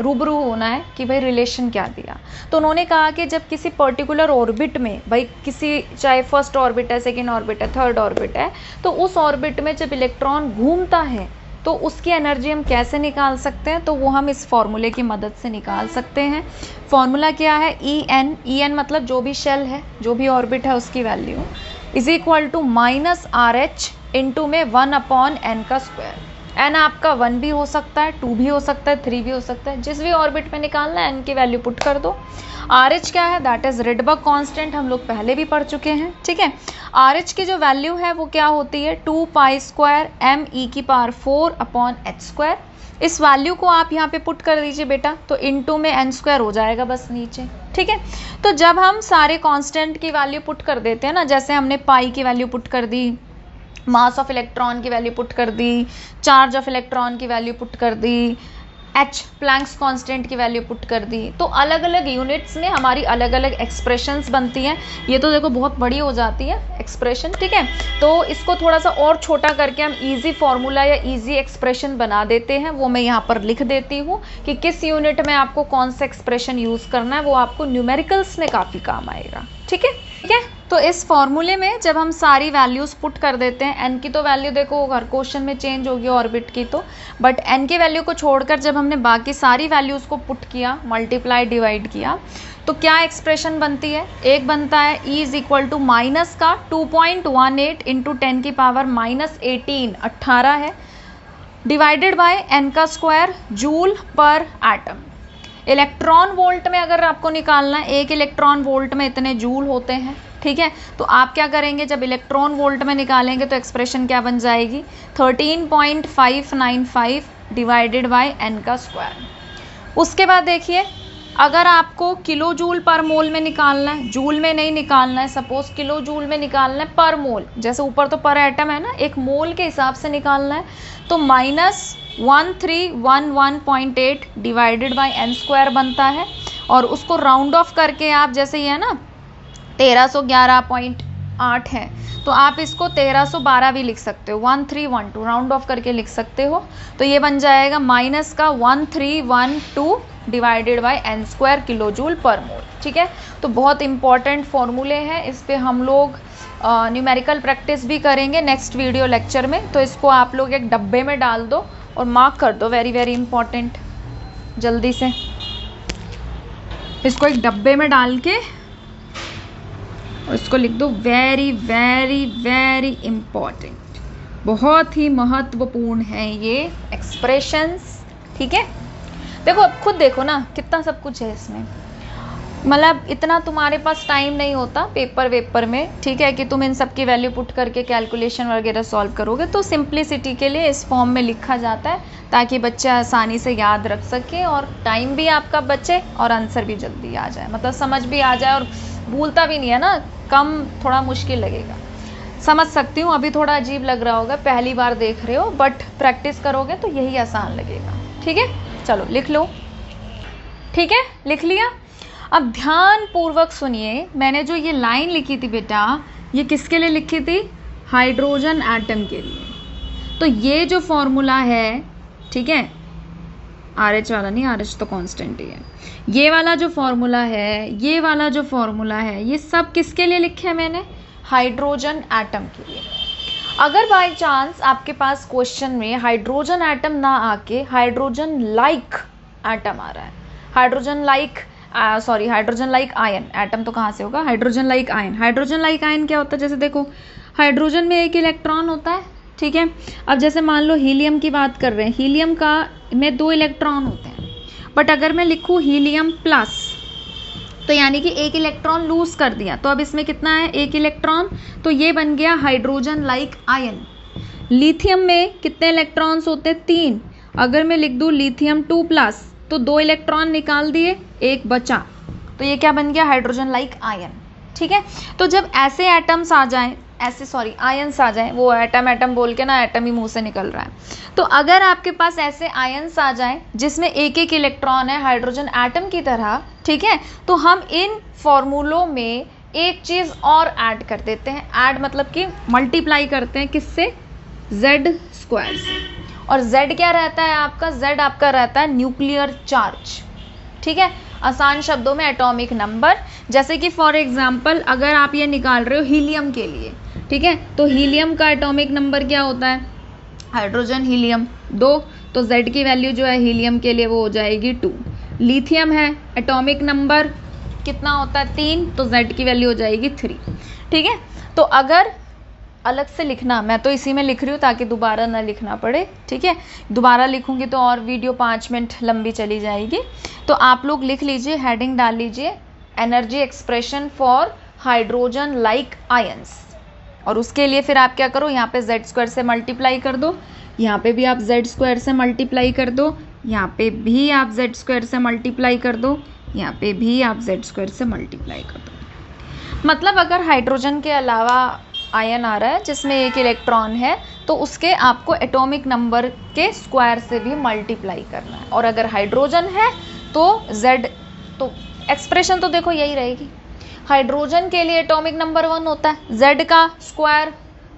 रूबरू होना है कि भाई रिलेशन क्या दिया। तो उन्होंने कहा कि जब किसी पर्टिकुलर ऑर्बिट में, भाई किसी चाहे फर्स्ट ऑर्बिट है, सेकेंड ऑर्बिट है, थर्ड ऑर्बिट है, तो उस ऑर्बिट में जब इलेक्ट्रॉन घूमता है तो उसकी एनर्जी हम कैसे निकाल सकते हैं? तो वो हम इस फॉर्मूले की मदद से निकाल सकते हैं। फॉर्मूला क्या है? EN मतलब जो भी शेल है, जो भी ऑर्बिट है उसकी value is equal to minus RH into में 1/n का स्क्वायर। n आपका 1 भी हो सकता है, 2 भी हो सकता है, 3 भी हो सकता है। जिस भी ऑर्बिट में निकालना है n की वैल्यू पुट कर दो। RH क्या है? दैट इज रिडबर्ग कांस्टेंट, हम लोग पहले भी पढ़ चुके हैं। ठीक है। RH की जो वैल्यू है वो क्या होती है? 2 पाई स्क्वायर me⁴/h²। इस वैल्यू को आप यहाँ पे पुट कर दीजिए बेटा, तो इनटू में n² हो जाएगा बस नीचे। ठीक है। तो जब हम सारे कांस्टेंट की वैल्यू पुट कर देते हैं ना, जैसे हमने पाई की वैल्यू पुट कर दी, मास ऑफ इलेक्ट्रॉन की वैल्यू पुट कर दी, चार्ज ऑफ इलेक्ट्रॉन की वैल्यू पुट कर दी, H प्लैंक्स कांस्टेंट की वैल्यू पुट कर दी, तो अलग अलग यूनिट्स में हमारी अलग अलग एक्सप्रेशंस बनती हैं। ये तो देखो बहुत बड़ी हो जाती है एक्सप्रेशन। ठीक है। तो इसको थोड़ा सा और छोटा करके हम इजी फार्मूला या इजी एक्सप्रेशन बना देते हैं। वो मैं यहाँ पर लिख देती हूँ कि किस यूनिट में आपको कौन सा एक्सप्रेशन यूज़ करना है, वो आपको न्यूमेरिकल्स में काफ़ी काम आएगा। ठीक है। ठीक है। तो इस फॉर्मूले में जब हम सारी वैल्यूज़ पुट कर देते हैं, n की तो वैल्यू देखो हर क्वेश्चन में चेंज होगी ऑर्बिट की तो, बट n की वैल्यू को छोड़कर जब हमने बाकी सारी वैल्यूज़ को पुट किया, मल्टीप्लाई डिवाइड किया, तो क्या एक्सप्रेशन बनती है? एक बनता है E is equal to minus का 2.18 इंटू 10 की पावर माइनस 18 है, डिवाइडेड बाय n का स्क्वायर जूल पर एटम। इलेक्ट्रॉन वोल्ट में अगर आपको निकालना है, एक इलेक्ट्रॉन वोल्ट में इतने जूल होते हैं, ठीक है। तो आप क्या करेंगे, जब इलेक्ट्रॉन वोल्ट में निकालेंगे तो एक्सप्रेशन क्या बन जाएगी, 13.595 डिवाइडेड बाय n का स्क्वायर। उसके बाद देखिए, अगर आपको किलो जूल पर मोल में निकालना है, जूल में नहीं निकालना है, सपोज किलो जूल में निकालना है पर मोल, जैसे ऊपर तो पर एटम है ना, एक मोल के हिसाब से निकालना है, तो minus 1311.8 divided by n square बनता है। और उसको राउंड ऑफ करके आप, जैसे ये है ना 1311.8 है, तो आप इसको 1312 भी लिख सकते हो, 1312 राउंड ऑफ करके लिख सकते हो। तो ये बन जाएगा माइनस का 1312 divided by n square kilojoule per mole, ठीक है। तो बहुत इंपॉर्टेंट फॉर्मूले हैं, इस पे हम लोग न्यूमेरिकल प्रैक्टिस भी करेंगे नेक्स्ट वीडियो लेक्चर में। तो इसको आप लोग एक डब्बे में डाल दो और मार्क कर दो, वेरी वेरी इंपॉर्टेंट। जल्दी से इसको एक डब्बे में डाल के और इसको लिख दो, वेरी वेरी वेरी इंपॉर्टेंट, बहुत ही महत्वपूर्ण है ये एक्सप्रेशंस, ठीक है। देखो अब खुद देखो ना कितना सब कुछ है इसमें, मतलब इतना तुम्हारे पास टाइम नहीं होता पेपर वेपर में, ठीक है, कि तुम इन सब की वैल्यू पुट करके कैलकुलेशन वगैरह सॉल्व करोगे। तो सिंप्लिसिटी के लिए इस फॉर्म में लिखा जाता है ताकि बच्चे आसानी से याद रख सके और टाइम भी आपका बचे और आंसर भी जल्दी आ जाए, मतलब समझ भी आ जाए और भूलता भी नहीं है ना, कम थोड़ा मुश्किल लगेगा। समझ सकती हूँ अभी थोड़ा अजीब लग रहा होगा, पहली बार देख रहे हो, बट प्रैक्टिस करोगे तो यही आसान लगेगा, ठीक है। चलो लिख लो, ठीक है, लिख लिया। अब ध्यान पूर्वक सुनिए, मैंने जो ये लाइन लिखी थी बेटा, ये किसके लिए लिखी थी, हाइड्रोजन एटम के लिए। तो ये जो फॉर्मूला है, ठीक है, RH वाला नहीं, RH तो कांस्टेंट ही है, ये वाला जो फॉर्मूला है, ये वाला जो फॉर्मूला है, ये सब किसके लिए लिखे हैं मैंने, हाइड्रोजन एटम के लिए। अगर बाय चांस आपके पास क्वेश्चन में हाइड्रोजन एटम ना आके हाइड्रोजन लाइक एटम आ रहा है, हाइड्रोजन लाइक आयन, एटम तो कहाँ से होगा, hydrogen like ion. Hydrogen like ion क्या होता है, जैसे देखो हाइड्रोजन में एक इलेक्ट्रॉन होता है, ठीक है। अब जैसे मान लो हीलियम की बात कर रहे हैं, हीलियम का में 2 इलेक्ट्रॉन होते हैं, बट अगर मैं लिखूँ हीलियम प्लस, तो यानी कि एक इलेक्ट्रॉन लूज कर दिया, तो अब इसमें कितना है, एक इलेक्ट्रॉन, तो ये बन गया हाइड्रोजन लाइक आयन। लिथियम में कितने इलेक्ट्रॉन्स होते हैं, 3, अगर मैं लिख दूँ लिथियम 2+, तो 2 इलेक्ट्रॉन निकाल दिए, एक बचा, तो ये क्या बन गया, हाइड्रोजन लाइक आयन, ठीक है। तो जब ऐसे एटम्स आ जाएं, आयंस आ जाएं, वो एटम बोल के ना एटम ही मुंह से निकल रहा है, तो अगर आपके पास ऐसे आयंस आ जाएं जिसमें एक एक इलेक्ट्रॉन है हाइड्रोजन एटम की तरह, ठीक है, तो हम इन फॉर्मूलों में एक चीज़ और ऐड कर देते हैं, ऐड मतलब कि मल्टीप्लाई करते हैं, किससे, Z स्क्वायर से। और Z क्या रहता है आपका, Z आपका रहता है न्यूक्लियर चार्ज, ठीक है, आसान शब्दों में एटॉमिक नंबर। जैसे कि फॉर एग्जांपल अगर आप ये निकाल रहे हो हीलियम के लिए, ठीक है, तो हीलियम का एटॉमिक नंबर क्या होता है, हाइड्रोजन हीलियम 2, तो Z की वैल्यू जो है हीलियम के लिए वो हो जाएगी 2। लिथियम है, एटॉमिक नंबर कितना होता है, 3, तो Z की वैल्यू हो जाएगी 3, ठीक है। तो अगर अलग से लिखना, मैं तो इसी में लिख रही हूँ ताकि दोबारा ना लिखना पड़े, ठीक है, दोबारा लिखूंगी तो और वीडियो 5 मिनट लंबी चली जाएगी। तो आप लोग लिख लीजिए, हेडिंग डाल लीजिए, energy expression for hydrogen like ions. और उसके लिए फिर आप क्या करो, यहाँ पे Z स्क्वायर से मल्टीप्लाई कर दो, यहाँ पे भी आप Z स्क्वायर से मल्टीप्लाई कर दो, यहाँ पे भी आप Z स्क्वायर से मल्टीप्लाई कर दो, यहाँ पे भी आप Z स्क्वायर से मल्टीप्लाई कर दो। मतलब अगर हाइड्रोजन के अलावा आयन आ रहा है जिसमें एक इलेक्ट्रॉन है, तो उसके आपको एटॉमिक नंबर के स्क्वायर से भी मल्टीप्लाई करना है। और अगर हाइड्रोजन है तो Z, तो एक्सप्रेशन तो देखो यही रहेगी, हाइड्रोजन के लिए एटॉमिक नंबर 1 होता है, Z का स्क्वायर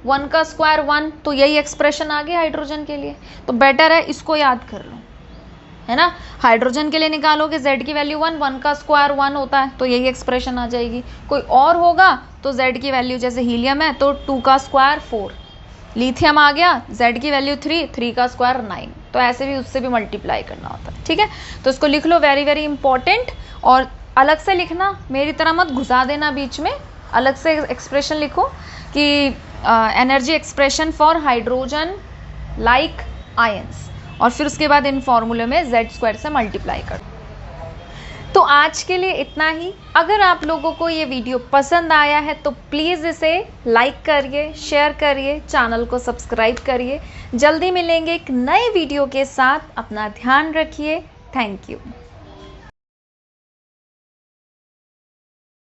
1 का स्क्वायर 1, तो यही एक्सप्रेशन आ गया हाइड्रोजन के लिए। तो बेटर है इसको याद कर लो, है ना, हाइड्रोजन के लिए निकालोगे Z की वैल्यू 1, 1 का स्क्वायर 1 होता है, तो यही एक्सप्रेशन आ जाएगी। कोई और होगा तो Z की वैल्यू, जैसे हीलियम है तो 2 का स्क्वायर 4, लिथियम आ गया Z की वैल्यू 3, 3 का स्क्वायर 9, तो ऐसे भी उससे भी मल्टीप्लाई करना होता है। ठीक है, तो इसको लिख लो, वेरी वेरी इंपॉर्टेंट। और अलग से लिखना, मेरी तरह मत घुसा देना बीच में, अलग से एक्सप्रेशन लिखो कि energy expression for hydrogen like ions, और फिर उसके बाद इन फॉर्मूले में Z² से मल्टीप्लाई करो। तो आज के लिए इतना ही। अगर आप लोगों को ये वीडियो पसंद आया है तो प्लीज़ इसे लाइक करिए, शेयर करिए, चैनल को सब्सक्राइब करिए। जल्दी मिलेंगे एक नए वीडियो के साथ। अपना ध्यान रखिए। Thank you.